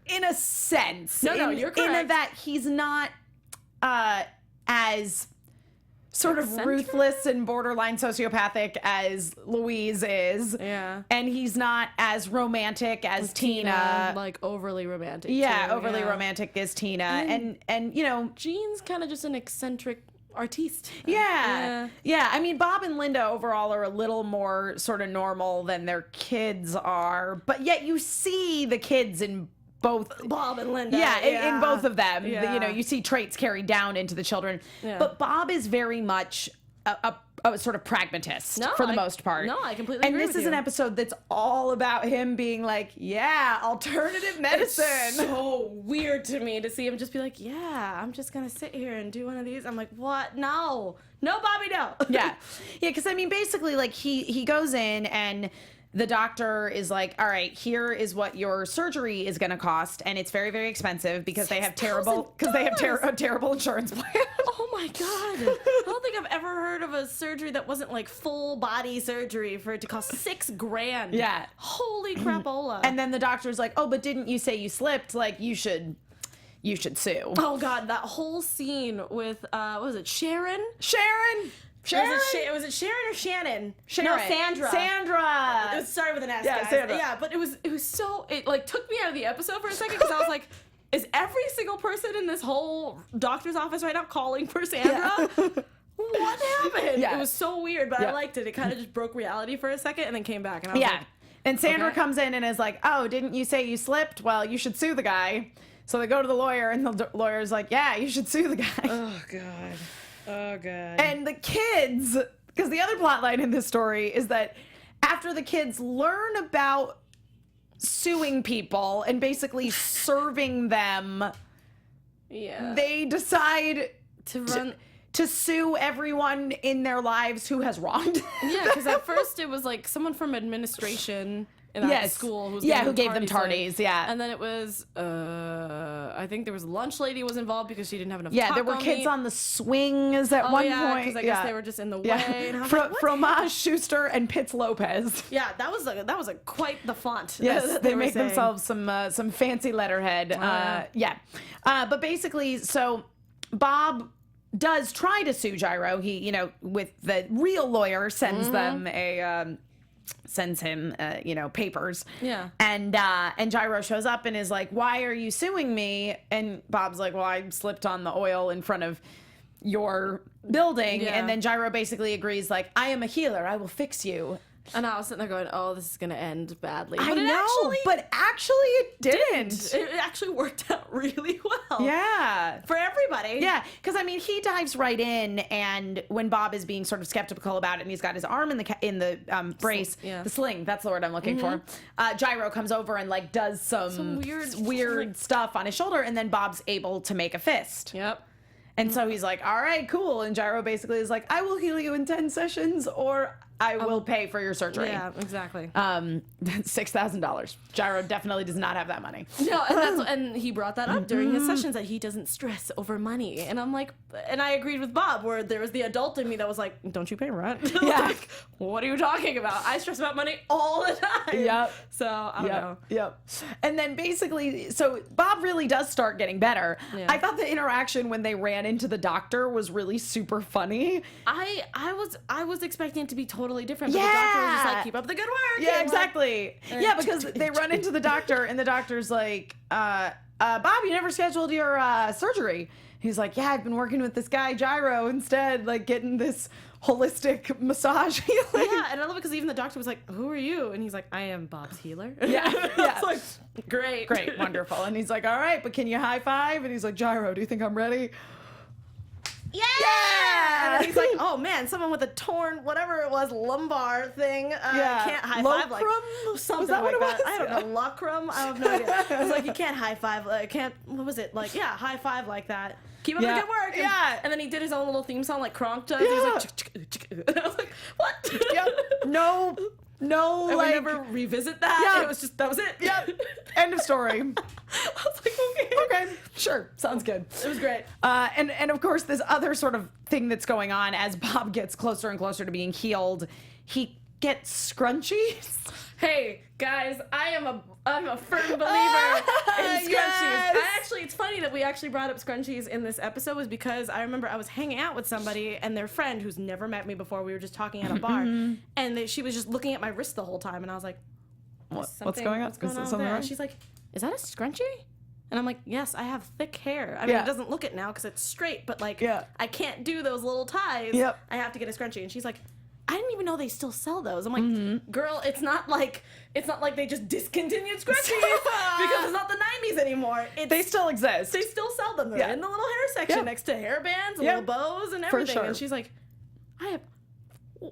[SPEAKER 2] In a sense.
[SPEAKER 3] No, you're correct.
[SPEAKER 2] In that he's not as sort of
[SPEAKER 3] Eccentric?
[SPEAKER 2] ruthless and borderline sociopathic as Louise is.
[SPEAKER 3] Yeah.
[SPEAKER 2] And he's not as romantic as Tina.
[SPEAKER 3] Like overly romantic.
[SPEAKER 2] Yeah,
[SPEAKER 3] too.
[SPEAKER 2] overly romantic as Tina. And you know,
[SPEAKER 3] Jean's kind of just an eccentric artiste.
[SPEAKER 2] yeah. I mean, Bob and Linda overall are a little more sort of normal than their kids are, but yet you see the kids in both
[SPEAKER 3] Bob and Linda.
[SPEAKER 2] In both of them.
[SPEAKER 3] Yeah.
[SPEAKER 2] You know, you see traits carried down into the children.
[SPEAKER 3] Yeah.
[SPEAKER 2] But Bob is very much a sort of pragmatist for the most part.
[SPEAKER 3] No, I completely agree
[SPEAKER 2] And
[SPEAKER 3] with
[SPEAKER 2] this is
[SPEAKER 3] you.
[SPEAKER 2] an episode that's all about him being like, yeah, alternative medicine.
[SPEAKER 3] It's so weird to me to see him just be like, yeah, I'm just gonna sit here and do one of these. I'm like, what? No, Bobby, no.
[SPEAKER 2] Yeah, because I mean, basically, like he goes in and the doctor is like, all right, here is what your surgery is going to cost, and it's very, very expensive because they have a terrible insurance plan.
[SPEAKER 3] Oh my god! I don't think I've ever heard of a surgery that wasn't like full body surgery for it to cost $6,000.
[SPEAKER 2] Yeah.
[SPEAKER 3] Holy crapola!
[SPEAKER 2] And then the doctor's like, oh, but didn't you say you slipped? Like, you should sue.
[SPEAKER 3] Oh god, that whole scene with what was it, Sharon?
[SPEAKER 2] Sharon.
[SPEAKER 3] Was it Sharon or Shannon?
[SPEAKER 2] Sharon.
[SPEAKER 3] No, Sandra.
[SPEAKER 2] Sandra.
[SPEAKER 3] It was started with an S,
[SPEAKER 2] Yeah,
[SPEAKER 3] guys.
[SPEAKER 2] Sandra.
[SPEAKER 3] Yeah, but it like took me out of the episode for a second because I was like, is every single person in this whole doctor's office right now calling for Sandra?
[SPEAKER 2] Yeah.
[SPEAKER 3] What happened?
[SPEAKER 2] Yeah.
[SPEAKER 3] It was so weird, but
[SPEAKER 2] Yeah.
[SPEAKER 3] I liked it. It kind of just broke reality for a second and then came back. And I was
[SPEAKER 2] Yeah.
[SPEAKER 3] like,
[SPEAKER 2] And Sandra
[SPEAKER 3] okay.
[SPEAKER 2] comes in and is like, oh, didn't you say you slipped? Well, you should sue the guy. So they go to the lawyer, and the lawyer's like, yeah, you should sue the guy.
[SPEAKER 3] oh god. Oh god.
[SPEAKER 2] And the kids, because the other plot line in this story is that after the kids learn about suing people and basically serving them,
[SPEAKER 3] yeah.
[SPEAKER 2] they decide
[SPEAKER 3] to run.
[SPEAKER 2] to sue everyone in their lives who has wronged.
[SPEAKER 3] Yeah, because at first it was like someone from administration in that school who
[SPEAKER 2] gave them tardies,
[SPEAKER 3] like,
[SPEAKER 2] yeah.
[SPEAKER 3] And then it was I think there was a lunch lady was involved because she didn't have enough
[SPEAKER 2] Yeah,
[SPEAKER 3] taco
[SPEAKER 2] there were kids
[SPEAKER 3] meat.
[SPEAKER 2] on the swings at one point.
[SPEAKER 3] Because I guess they were just in the way. And I was like, what?
[SPEAKER 2] Fromage Schuster and Pitts Lopez.
[SPEAKER 3] Yeah, that was a quite the font.
[SPEAKER 2] Yes,
[SPEAKER 3] that
[SPEAKER 2] they
[SPEAKER 3] were
[SPEAKER 2] make
[SPEAKER 3] saying.
[SPEAKER 2] themselves some fancy letterhead. But basically, so Bob does try to sue Gyro. He, you know, with the real lawyer sends them sends him papers.
[SPEAKER 3] Yeah.
[SPEAKER 2] And Gyro shows up and is like, "Why are you suing me?" And Bob's like, "Well, I slipped on the oil in front of your building."
[SPEAKER 3] Yeah.
[SPEAKER 2] And then Gyro basically agrees, like, "I am a healer. I will fix you."
[SPEAKER 3] And I was sitting there going, "Oh, this is gonna end badly."
[SPEAKER 2] I
[SPEAKER 3] But
[SPEAKER 2] know, but actually it didn't.
[SPEAKER 3] it actually worked out really well.
[SPEAKER 2] Yeah.
[SPEAKER 3] For everybody.
[SPEAKER 2] Yeah, because I mean, he dives right in, and when Bob is being sort of skeptical about it, and he's got his arm in the brace, the sling. That's the word I'm looking for. Gyro comes over and like does some weird stuff on his shoulder, and then Bob's able to make a fist.
[SPEAKER 3] Yep.
[SPEAKER 2] And so he's like, "All right, cool." And Gyro basically is like, "I will heal you in 10 sessions, or I will pay for your surgery."
[SPEAKER 3] Yeah, exactly.
[SPEAKER 2] $6,000. Gyro definitely does not have that money.
[SPEAKER 3] No, and he brought that up during his sessions that he doesn't stress over money. And I'm like, and I agreed with Bob, where there was the adult in me that was like, "Don't you pay rent?"
[SPEAKER 2] Yeah.
[SPEAKER 3] Like, what are you talking about? I stress about money all the time.
[SPEAKER 2] Yep.
[SPEAKER 3] So I don't know.
[SPEAKER 2] Yep. And then basically, so Bob really does start getting better.
[SPEAKER 3] Yeah.
[SPEAKER 2] I thought the interaction when they ran into the doctor was really super funny.
[SPEAKER 3] I was expecting it to be totally different, but the doctor was just like, "Keep up the good work."
[SPEAKER 2] Yeah,
[SPEAKER 3] and
[SPEAKER 2] exactly. Yeah, because they run into the doctor and the doctor's like, Bob, you never scheduled your surgery. He's like, "Yeah, I've been working with this guy Gyro instead, like getting this holistic massage healing.
[SPEAKER 3] Yeah, and I love it because even the doctor was like, "Who are you?" And he's like, "I am Bob's healer."
[SPEAKER 2] Yeah, yeah.
[SPEAKER 3] It's like, great,
[SPEAKER 2] Wonderful. And he's like, all right, but can you high five? And he's like, Gyro, do you think I'm ready?
[SPEAKER 3] Yeah! And he's like, oh man, someone with a torn, whatever it was, lumbar thing can't high five like something
[SPEAKER 2] was that
[SPEAKER 3] like
[SPEAKER 2] what it
[SPEAKER 3] that.
[SPEAKER 2] was?
[SPEAKER 3] I don't know, locrum? I have no idea. It's like, you can't high five, what was it? Like, yeah, high five like that. Keep up the good work. And, and then he did his own little theme song like Kronk does. He was like, and I was like, what?
[SPEAKER 2] Yep. No,
[SPEAKER 3] and
[SPEAKER 2] like,
[SPEAKER 3] we never revisit that.
[SPEAKER 2] Yeah.
[SPEAKER 3] It was just, that was it.
[SPEAKER 2] Yep. End of story.
[SPEAKER 3] I was like,
[SPEAKER 2] Okay, sure. Sounds good.
[SPEAKER 3] It was great.
[SPEAKER 2] And of course, this other sort of thing that's going on as Bob gets closer and closer to being healed, he gets scrunchies.
[SPEAKER 3] Hey, guys, I'm a firm believer in scrunchies.
[SPEAKER 2] Yes.
[SPEAKER 3] It's funny that we actually brought up scrunchies in this episode was because I remember I was hanging out with somebody and their friend who's never met me before. We were just talking at a bar, and she was just looking at my wrist the whole time, and I was like,
[SPEAKER 2] What's going on?
[SPEAKER 3] What's going on
[SPEAKER 2] something
[SPEAKER 3] there?
[SPEAKER 2] wrong?
[SPEAKER 3] And she's like, is that a scrunchie? And I'm like, yes, I have thick hair. I mean, it doesn't look it now because it's straight, but like, I can't do those little ties.
[SPEAKER 2] Yep.
[SPEAKER 3] I have to get a scrunchie. And she's like, I didn't even know they still sell those. I'm like, girl, it's not like they just discontinued scrunchies because it's not the 90s anymore.
[SPEAKER 2] They still exist.
[SPEAKER 3] They still sell them. They're in the little hair section next to hair bands and little bows and everything.
[SPEAKER 2] sure.
[SPEAKER 3] And she's like,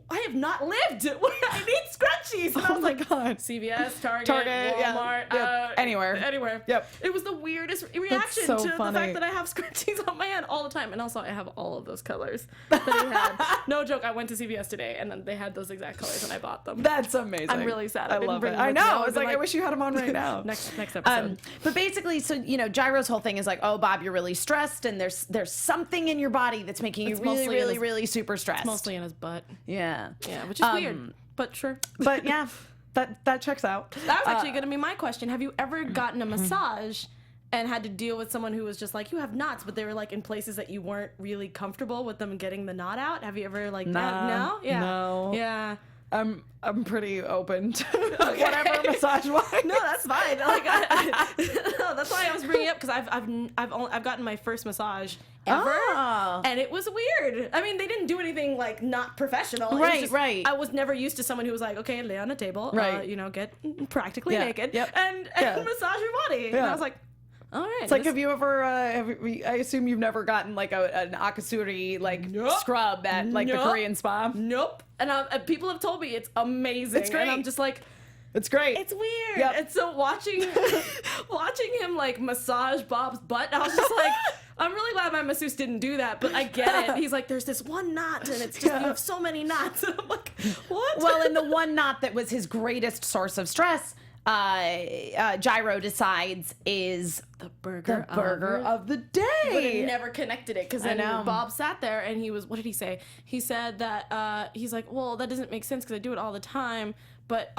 [SPEAKER 3] I have not lived. I need scrunchies. And I was like,
[SPEAKER 2] God.
[SPEAKER 3] CVS, Target,
[SPEAKER 2] Walmart,
[SPEAKER 3] Walmart,
[SPEAKER 2] anywhere. Yep.
[SPEAKER 3] It was the weirdest reaction
[SPEAKER 2] so
[SPEAKER 3] to
[SPEAKER 2] funny.
[SPEAKER 3] the fact that I have scrunchies on my hand all the time. And also, I have all of those colors that he had. No joke, I went to CVS today, and then they had those exact colors, and I bought them.
[SPEAKER 2] That's amazing.
[SPEAKER 3] I'm really sad.
[SPEAKER 2] I love it. I know. I was like, I wish you had them on right now.
[SPEAKER 3] Next episode.
[SPEAKER 2] But basically, so, Gyro's whole thing is like, oh, Bob, you're really stressed, and there's something in your body that's making you really super stressed.
[SPEAKER 3] Mostly in his butt.
[SPEAKER 2] Yeah.
[SPEAKER 3] Yeah, which is weird, but sure.
[SPEAKER 2] But yeah, that checks out.
[SPEAKER 3] That was actually going to be my question. Have you ever gotten a massage and had to deal with someone who was just like, you have knots, but they were like in places that you weren't really comfortable with them getting the knot out? Have you ever like that? No? Yeah.
[SPEAKER 2] No.
[SPEAKER 3] Yeah.
[SPEAKER 2] I'm pretty open to whatever massage wise.
[SPEAKER 3] No, that's fine. Like, no, that's why I was bringing it up because I've gotten my first massage ever, and it was weird. I mean, they didn't do anything like not professional.
[SPEAKER 2] Right.
[SPEAKER 3] I was never used to someone who was like, okay, lay on a table, get practically naked, and massage your body. And I was like, all right.
[SPEAKER 2] It's like, have you ever? I assume you've never gotten like an akasuri scrub at like the Korean spa.
[SPEAKER 3] Nope. And people have told me it's amazing.
[SPEAKER 2] It's great.
[SPEAKER 3] And I'm just like,
[SPEAKER 2] it's great.
[SPEAKER 3] It's weird.
[SPEAKER 2] Yep.
[SPEAKER 3] And so watching him like massage Bob's butt, I was just like, I'm really glad my masseuse didn't do that, but I get it. He's like, there's this one knot, and it's just, you have so many knots. And I'm like, what?
[SPEAKER 2] Well, and the one knot that was his greatest source of stress, Gyro decides is
[SPEAKER 3] the burger
[SPEAKER 2] of the day.
[SPEAKER 3] But it never connected it because then Bob sat there and he was, what did he say? He said that he's like, well, that doesn't make sense because I do it all the time. But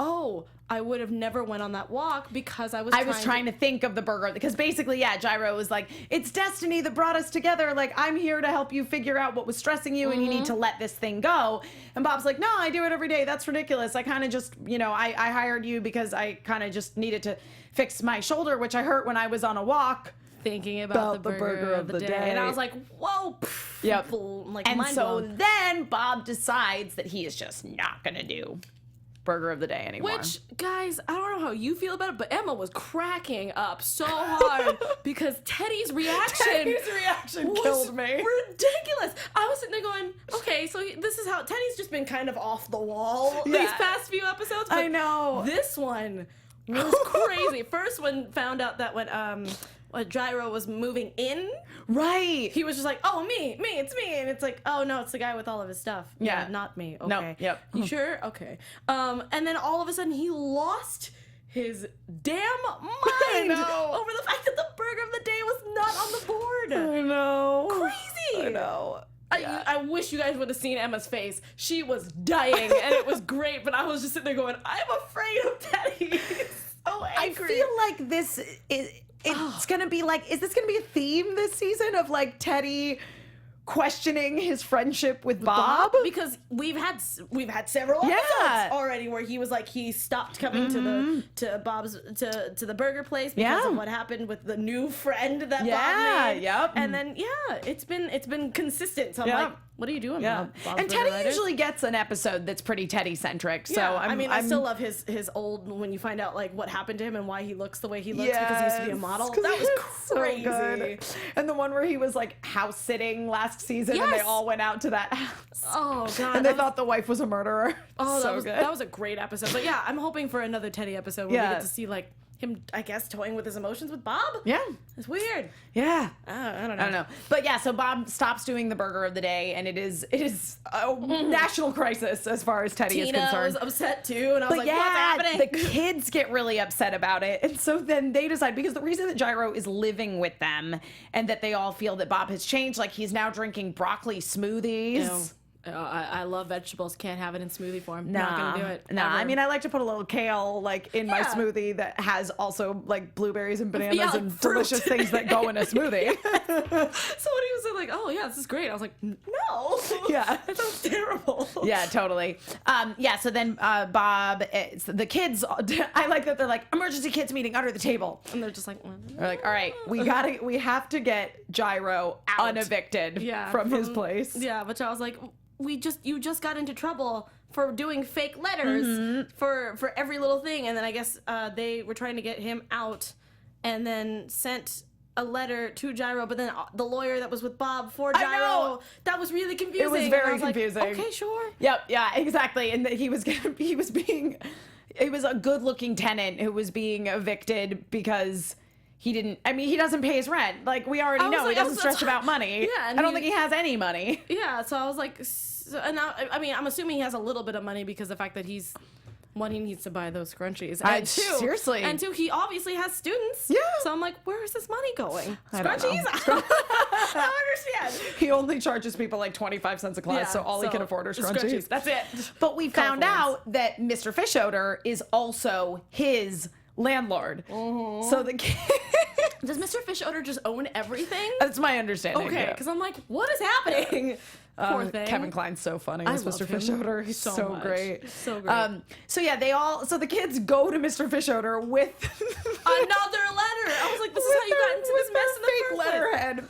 [SPEAKER 3] I would have never went on that walk because I was trying to think of the burger. Because basically, Gyro was like, it's destiny that brought us together. Like, I'm here to help you figure out what was stressing you and you need to let this thing go. And Bob's like, no, I do it every day. That's ridiculous. I kind of just, I hired you because I kind of just needed to fix my shoulder, which I hurt when I was on a walk. Thinking about the burger of the day. And I was like, whoa.
[SPEAKER 2] Yep.
[SPEAKER 3] Like,
[SPEAKER 2] and so
[SPEAKER 3] blown.
[SPEAKER 2] then Bob decides that he is just not going to do burger of the day anymore.
[SPEAKER 3] Which, guys, I don't know how you feel about it, but Emma was cracking up so hard because Teddy's reaction
[SPEAKER 2] killed me.
[SPEAKER 3] Ridiculous. I was sitting there going, okay, so this is how Teddy's just been kind of off the wall these past few episodes. But
[SPEAKER 2] I know.
[SPEAKER 3] This one was crazy. First one found out that when Gyro was moving in.
[SPEAKER 2] Right.
[SPEAKER 3] He was just like, oh, me, it's me. And it's like, oh, no, it's the guy with all of his stuff.
[SPEAKER 2] Yeah.
[SPEAKER 3] Not me. Okay.
[SPEAKER 2] No. Yep.
[SPEAKER 3] You sure? Okay. And then all of a sudden he lost his damn mind over the fact that the burger of the day was not on the board.
[SPEAKER 2] I know.
[SPEAKER 3] Crazy.
[SPEAKER 2] I know.
[SPEAKER 3] I wish you guys would have seen Emma's face. She was dying, and it was great, but I was just sitting there going, I'm afraid of Teddy. So angry.
[SPEAKER 2] I feel like this is... It's gonna be like, is this gonna be a theme this season of like Teddy questioning his friendship with Bob?
[SPEAKER 3] Because we've had several episodes already where he was like, he stopped coming to Bob's to the burger place because of what happened with the new friend that Bob made.
[SPEAKER 2] Yep.
[SPEAKER 3] And then it's been consistent. So I'm like, What are you doing,
[SPEAKER 2] Yeah.
[SPEAKER 3] Bob?
[SPEAKER 2] And Teddy usually gets an episode that's pretty Teddy-centric. So
[SPEAKER 3] yeah, I still love his old, when you find out like what happened to him and why he looks the way he looks because he used to be a model. That was crazy. So good.
[SPEAKER 2] And the one where he was like house sitting last season and they all went out to that house.
[SPEAKER 3] Oh god.
[SPEAKER 2] And they thought the wife was a murderer.
[SPEAKER 3] Oh,
[SPEAKER 2] so
[SPEAKER 3] that was a great episode. But yeah, I'm hoping for another Teddy episode where we get to see like him, I guess, toying with his emotions with Bob. Yeah. It's weird.
[SPEAKER 2] Yeah.
[SPEAKER 3] I don't know.
[SPEAKER 2] But yeah, so Bob stops doing the burger of the day, and it is a national crisis as far as Teddy is concerned.
[SPEAKER 3] Tina was upset too, and I was like, what's happening?
[SPEAKER 2] The kids get really upset about it, and so then they decide, because the reason that Gyro is living with them and that they all feel that Bob has changed, like he's now drinking broccoli smoothies.
[SPEAKER 3] Ew. I love vegetables. Can't have it in smoothie form. Not gonna do it.
[SPEAKER 2] Ever. I mean, I like to put a little kale like in my smoothie that has also like blueberries and bananas and fruit. Delicious things that go in a smoothie.
[SPEAKER 3] So when he was like, "Oh yeah, this is great," I was like, "No,
[SPEAKER 2] yeah,
[SPEAKER 3] that sounds terrible."
[SPEAKER 2] Yeah, totally. So then Bob, the kids. I like that they're like emergency kids meeting under the table,
[SPEAKER 3] and they're just like,
[SPEAKER 2] they're like, "All right, we have to get Gyro out. Unevicted from his place."
[SPEAKER 3] Yeah, which I was like, you just got into trouble for doing fake letters for every little thing, and then I guess they were trying to get him out, and then sent a letter to Gyro, but then the lawyer that was with Bob for Gyro, that was really confusing.
[SPEAKER 2] It was very confusing.
[SPEAKER 3] Like, okay, sure.
[SPEAKER 2] Yep, yeah, exactly, and he was it was a good-looking tenant who was being evicted because he doesn't pay his rent. Like, we already know. He doesn't stress about money. Yeah, I don't think he has any money.
[SPEAKER 3] Yeah, so I was like, and now, I'm assuming he has a little bit of money because of the fact that he needs to buy those scrunchies. And
[SPEAKER 2] seriously.
[SPEAKER 3] And two, he obviously has students. Yeah. So I'm like, where is this money going? Scrunchies? I don't understand.
[SPEAKER 2] He only charges people like 25 cents a class, so all he can afford are scrunchies.
[SPEAKER 3] That's it.
[SPEAKER 2] But we found out that Mr. Fish Odor is also his landlord. So the kid...
[SPEAKER 3] Does Mr. Fish Odor just own everything?
[SPEAKER 2] That's my understanding.
[SPEAKER 3] Okay, because I'm like, what is happening? Poor thing.
[SPEAKER 2] Kevin Kline's so funny as Mr. Fish Odor. He's so great.
[SPEAKER 3] So great.
[SPEAKER 2] So the kids go to Mr. Fish Odor with
[SPEAKER 3] another letter. I was like, this is how you got into this mess in the
[SPEAKER 2] fake letterhead.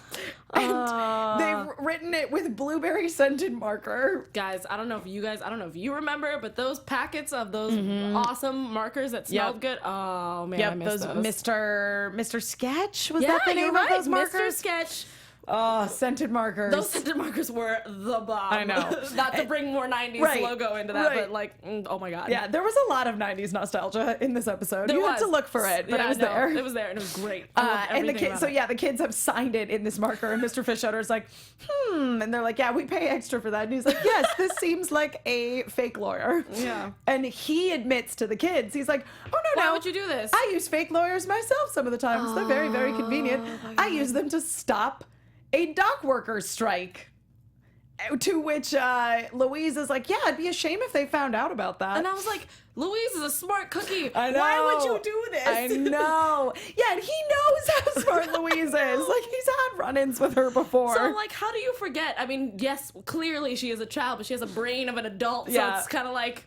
[SPEAKER 2] And they've written it with blueberry scented marker.
[SPEAKER 3] Guys, I don't know if you remember, but those packets of those awesome markers that smelled good. Oh man, I missed those.
[SPEAKER 2] Mr. Sketch, was that the name of those markers?
[SPEAKER 3] Mr. Sketch.
[SPEAKER 2] Oh, scented markers.
[SPEAKER 3] Those scented markers were the bomb.
[SPEAKER 2] I know.
[SPEAKER 3] Not to bring more 90s logo into that, but like, oh my god.
[SPEAKER 2] Yeah, there was a lot of 90s nostalgia in this episode. You had to look for it, but it was there.
[SPEAKER 3] It was there, and it was great.
[SPEAKER 2] And the kids have signed it in this marker, and Mr. Fish Odor's like, and they're like, yeah, we pay extra for that. And he's like, yes, this seems like a fake lawyer.
[SPEAKER 3] Yeah.
[SPEAKER 2] And he admits to the kids, he's like, oh no,
[SPEAKER 3] why would you do this?
[SPEAKER 2] I use fake lawyers myself some of the times. They're very, very convenient. I use them to stop a dock workers strike. To which Louise is like, yeah, it'd be a shame if they found out about that.
[SPEAKER 3] And I was like, Louise is a smart cookie.
[SPEAKER 2] I know.
[SPEAKER 3] Why would you do this?
[SPEAKER 2] I know. Yeah, and he knows how smart Louise is. Like, he's had run-ins with her before.
[SPEAKER 3] So, like, how do you forget? I mean, yes, clearly she is a child, but she has a brain of an adult. So it's kind of like,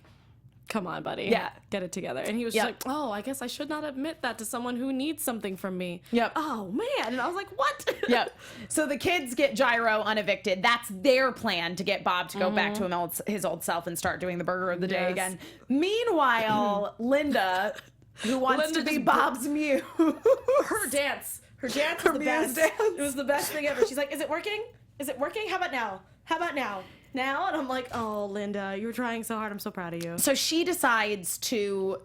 [SPEAKER 3] come on, buddy.
[SPEAKER 2] Yeah.
[SPEAKER 3] Get it together. And he was just like, oh, I guess I should not admit that to someone who needs something from me.
[SPEAKER 2] Yep.
[SPEAKER 3] Oh, man. And I was like, what?
[SPEAKER 2] Yep. So the kids get Gyro unevicted. That's their plan to get Bob to go back to his old self and start doing the burger of the day again. Meanwhile, Linda, who wants to be Bob's muse.
[SPEAKER 3] Her dance was the best. It was the best thing ever. She's like, is it working? Is it working? How about now? How about now? Now? And I'm like, oh, Linda, you were trying so hard. I'm so proud of you.
[SPEAKER 2] So she decides to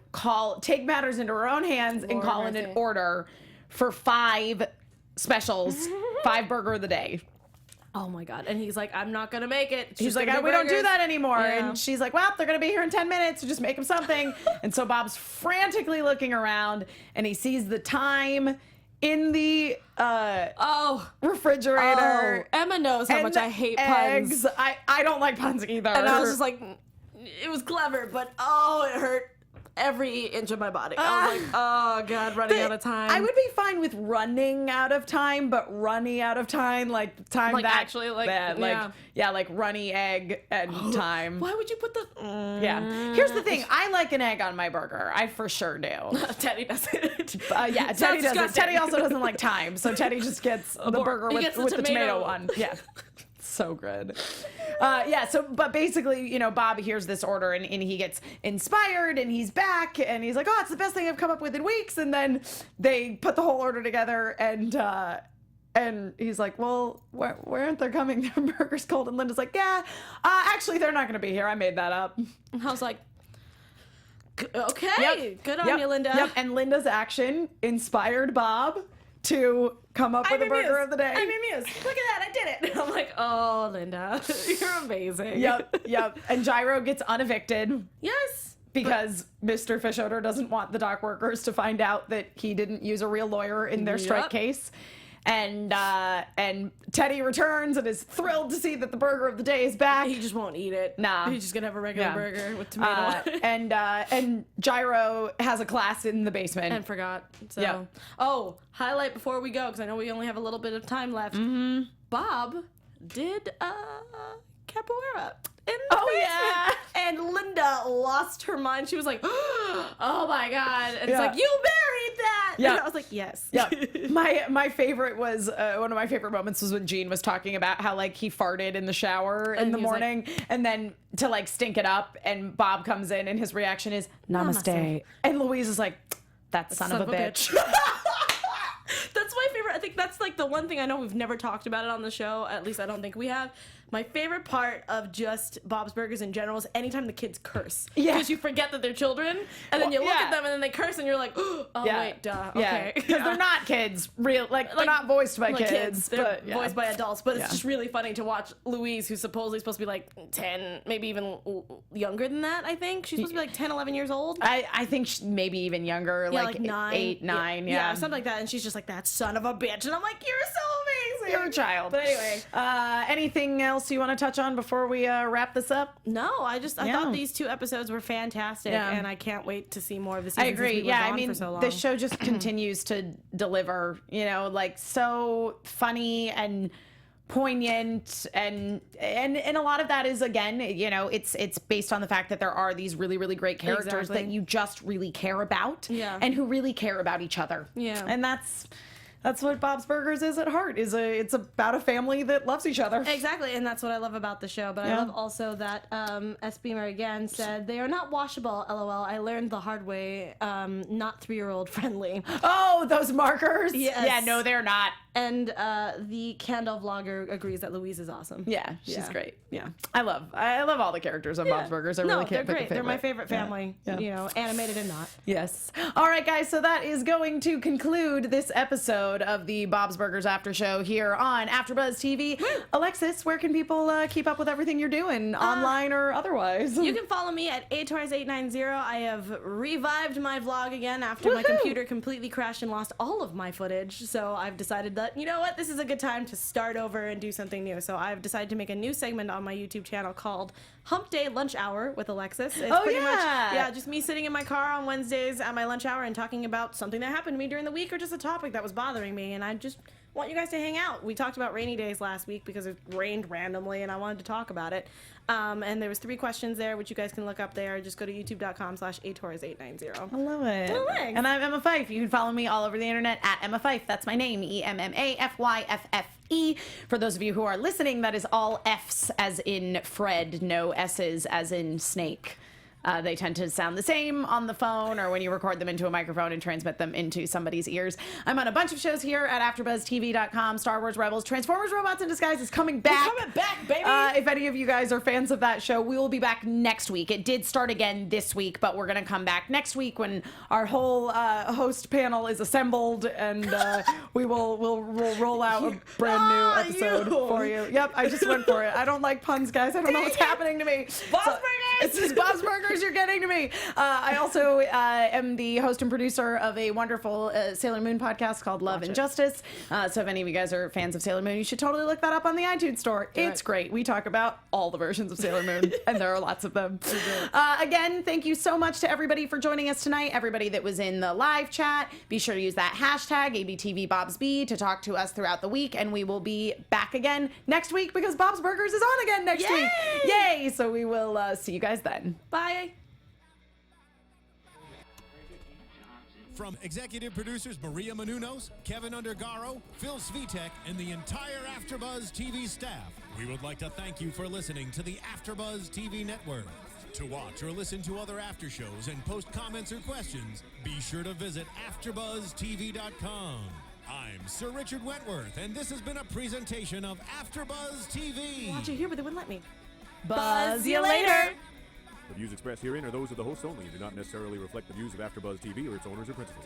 [SPEAKER 2] take matters into her own hands and call in an order for 5 specials, 5 burger of the day.
[SPEAKER 3] Oh my God. And he's like, I'm not going to make it.
[SPEAKER 2] She's like, we don't do that anymore. Yeah. And she's like, well, they're going to be here in 10 minutes, so just make them something. And so Bob's frantically looking around, and he sees the time in the refrigerator.
[SPEAKER 3] Oh, Emma knows how much I hate puns.
[SPEAKER 2] I don't like puns either.
[SPEAKER 3] And I was just like, it was clever, but it hurt every inch of my body. I was like, oh God, running out of time.
[SPEAKER 2] I would be fine with running out of time, but runny out of time, like time
[SPEAKER 3] like
[SPEAKER 2] that
[SPEAKER 3] actually like
[SPEAKER 2] bad, like runny egg and time.
[SPEAKER 3] Why would you put the?
[SPEAKER 2] Yeah. Here's the thing. I like an egg on my burger. I for sure do.
[SPEAKER 3] Teddy doesn't.
[SPEAKER 2] Yeah, Teddy doesn't. Teddy also doesn't like time, so Teddy just gets the burger with the tomato one. Yeah. So good. But basically, you know, Bob hears this order and he gets inspired and he's back and he's like, oh, it's the best thing I've come up with in weeks. And then they put the whole order together and he's like, well, where aren't they coming? Their burger's cold. And Linda's like, yeah, actually, they're not going to be here. I made that up.
[SPEAKER 3] And I was like, okay, good on you, Linda.
[SPEAKER 2] Yep, and Linda's action inspired Bob to come up with a burger of the day.
[SPEAKER 3] I'm amused. Look at that, I did it. And I'm like, oh, Linda, you're amazing.
[SPEAKER 2] Yep. And Gyro gets unevicted.
[SPEAKER 3] Yes.
[SPEAKER 2] Because Mr. Fischoeder doesn't want the dock workers to find out that he didn't use a real lawyer in their strike case. And Teddy returns and is thrilled to see that the burger of the day is back.
[SPEAKER 3] He just won't eat it.
[SPEAKER 2] Nah.
[SPEAKER 3] He's just gonna have a regular burger with tomato.
[SPEAKER 2] And Gyro has a class in the basement.
[SPEAKER 3] And forgot. So. Oh, highlight before we go, because I know we only have a little bit of time left.
[SPEAKER 2] Mm-hmm.
[SPEAKER 3] Bob did capoeira in the basement.
[SPEAKER 2] Yeah.
[SPEAKER 3] And Linda lost her mind. She was like, oh my God. And it's
[SPEAKER 2] Yeah.
[SPEAKER 3] like, you buried that.
[SPEAKER 2] Yeah.
[SPEAKER 3] And I was like, yes.
[SPEAKER 2] Yeah. My favorite was, one of my favorite moments was when Gene was talking about how, like, he farted in the shower in the morning and then to, like, stink it up. And Bob comes in and his reaction is, Namaste. And Louise is like, that son of a bitch.
[SPEAKER 3] That's my favorite. I think that's like the one thing I know we've never talked about it on the show. At least I don't think we have. My favorite part of just Bob's Burgers in general is anytime the kids curse. Yeah. Because you forget that they're children, and then you look at them, and then they curse, and you're like, oh, wait, duh, okay.
[SPEAKER 2] Because they're not kids, they're not voiced by kids.
[SPEAKER 3] They're voiced by adults, but it's just really funny to watch Louise, who's supposedly supposed to be like 10, maybe even younger than that, I think. She's supposed to be like 10, 11 years old.
[SPEAKER 2] I think maybe even younger, like 9. 8, 9,
[SPEAKER 3] yeah, something like that, and she's just like, that son of a bitch, and I'm like, you're so amazing.
[SPEAKER 2] You're a child.
[SPEAKER 3] But anyway.
[SPEAKER 2] Anything else you want to touch on before we wrap this up?
[SPEAKER 3] No, I thought these 2 episodes were fantastic, and I can't wait to see more of the season.
[SPEAKER 2] I agree.
[SPEAKER 3] Yeah,
[SPEAKER 2] I mean, the show just continues to deliver, you know, like so funny and poignant and a lot of that is, again, you know, it's based on the fact that there are these really, really great characters that you just really care about and who really care about each other. Yeah. And that's what Bob's Burgers is at heart. It's about a family that loves each other.
[SPEAKER 3] Exactly, and that's what I love about the show. But I love also that S. Beamer again said, they are not washable, LOL. I learned the hard way, not 3-year-old friendly.
[SPEAKER 2] Oh, those markers?
[SPEAKER 3] Yes.
[SPEAKER 2] Yeah, no, they're not.
[SPEAKER 3] And the Candle vlogger agrees that Louise is awesome.
[SPEAKER 2] Yeah, she's great. Yeah. I love all the characters on Bob's Burgers. I really can't pick a favorite.
[SPEAKER 3] They're my favorite family, you know, animated and not.
[SPEAKER 2] Yes. All right, guys, so that is going to conclude this episode of the Bob's Burgers After Show here on AfterBuzz TV. Woo! Alexis, where can people keep up with everything you're doing, online or otherwise?
[SPEAKER 3] You can follow me at Torres890. I have revived my vlog again after my computer completely crashed and lost all of my footage. So I've decided that, you know what, this is a good time to start over and do something new. So I've decided to make a new segment on my YouTube channel called Hump Day Lunch Hour with Alexis. It's pretty much just me sitting in my car on Wednesdays at my lunch hour and talking about something that happened to me during the week or just a topic that was bothering me. And I just want you guys to hang out. We talked about rainy days last week because it rained randomly and I wanted to talk about it. And there was 3 questions there, which you guys can look up there. Just go to youtube.com/Torres890.
[SPEAKER 2] I love it.
[SPEAKER 3] Oh, thanks.
[SPEAKER 2] And I'm Emma Fyffe. You can follow me all over the internet at Emma Fyffe. That's my name, EMMAFYFFE. For those of you who are listening, that is all F's as in Fred, no S's as in snake. They tend to sound the same on the phone or when you record them into a microphone and transmit them into somebody's ears. I'm on a bunch of shows here at AfterBuzzTV.com. Star Wars Rebels, Transformers Robots in Disguise is coming back.
[SPEAKER 3] We're coming back, baby!
[SPEAKER 2] If any of you guys are fans of that show, we will be back next week. It did start again this week, but we're going to come back next week when our whole host panel is assembled and we'll roll out a brand new episode for you. Yep, I just went for it. I don't like puns, guys. I don't know what's happening to me.
[SPEAKER 3] Bob's Burgers!
[SPEAKER 2] It's just Bob's Burgers you're getting to me. I also am the host and producer of a wonderful Sailor Moon podcast called Love and Justice. So if any of you guys are fans of Sailor Moon, you should totally look that up on the iTunes store. It's great. We talk about all the versions of Sailor Moon, and there are lots of them. Again, thank you so much to everybody for joining us tonight. Everybody that was in the live chat, be sure to use that hashtag ABTVBobsB to talk to us throughout the week, and we will be back again next week because Bob's Burgers is on again next week. Yay! So we will see you guys then.
[SPEAKER 3] Bye.
[SPEAKER 1] From executive producers Maria Menounos, Kevin Undergaro, Phil Svitek, and the entire AfterBuzz TV staff, We would like to thank you for listening to the AfterBuzz TV network. To watch or listen to other after shows and post comments or questions, be sure to visit AfterBuzzTV.com. I'm Sir Richard Wentworth, and this has been a presentation of AfterBuzz TV.
[SPEAKER 3] Watch it here, but they wouldn't let me.
[SPEAKER 2] Buzz you later.
[SPEAKER 4] The views expressed herein are those of the hosts only and do not necessarily reflect the views of AfterBuzz TV or its owners or principals.